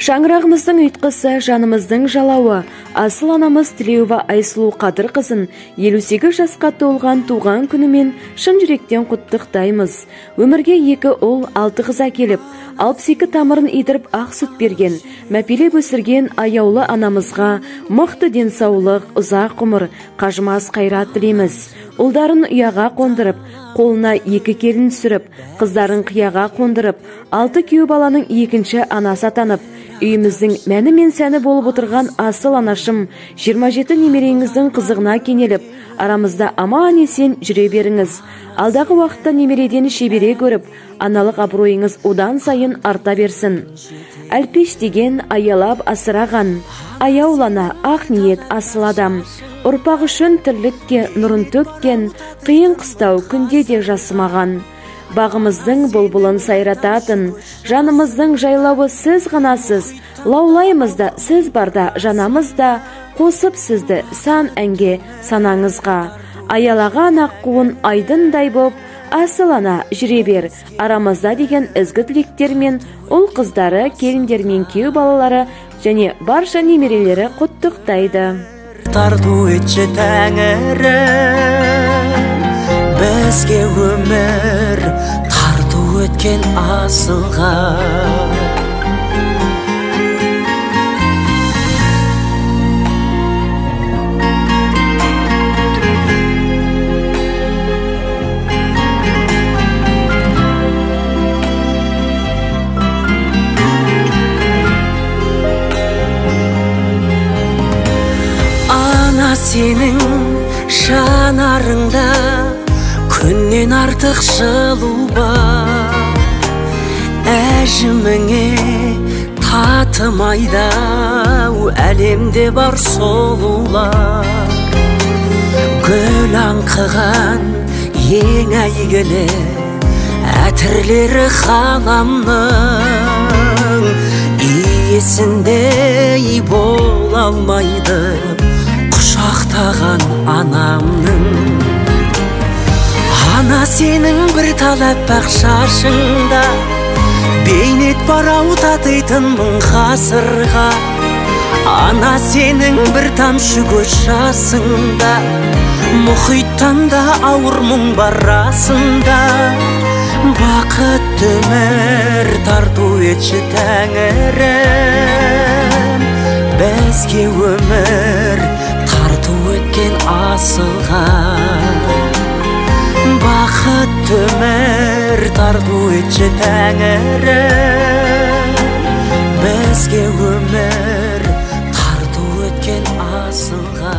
Шаңырағымыздың ұйтқысы, жанымыздың жалауы, асыл анамыз Тілеуова Айсұлу Қадыр қызын 58 жасқа толған туған күнімен шын жүректен құттықтаймыз. Өмірге 2 ұл, 6 қыз әкеліп, 62 тамырын идіріп ақ сүт берген, мәпелеп өсірген аяулы анамызға мықты денсаулық, ұзақ ғұмыр, қажымас қайрат тілейміз. Ұлдарын ұяға қондырып, қолына 2 келін сүріп, қыздарын қияға қондырып, 6 күйеу баланың 2-ші анасы атанып, үйіміздің мәні мен сәні болып отырған асыл анашым, 27 немереңіздің қызығына кенеліп, арамызда аман есен жүре беріңіз. Алдағы уақытта немереден шебере көріп, аналық абыройыңыз одан сайын арта берсін. Әлпеш деген аялап асыраған, аяулана ақ ниет асыл адам. Ұрпақ үшін тірлікке нұрын төккен, қиын қыстау күнде де жасымаған. Бағымыздың бұлбұлын сайрататын, жанымыздың жайлауы сіз ғанасыз, лаулаймызда сіз барда жанамызда, қосып сізді сан әнге санаңызға. Аялаған аққуын айдындай боп, асыл ана жүре бер, арамызда деген ізгі тілектермен ұл қыздары, келіндермен күйеу балалары және барша немерелері құттықтайды. Тарту етші тәңірі, бізге өмір тарту өткен асылға. Сенің жанарыңда күннен артық жылу бар, әжіміңе татымайда әлемде бар сұлулар. Гүл аңқыған ең әйгілі әтірлері ғаламның, иесіндей бола алмайды құшақтаған анамның. Ана сенің бір талап ақ шашыңда бейнет барау татитын мың ғасырға. Ана сенің бір тамшы көз жасыңда мұхиттан да ауыр мұң бар расында. Бақытты өмір тарту етші тәңірім, бізге өмір тарту өткен асылға. Бақытты өмір тарту етші тәңірім, бізге өмір тарту өткен асылға.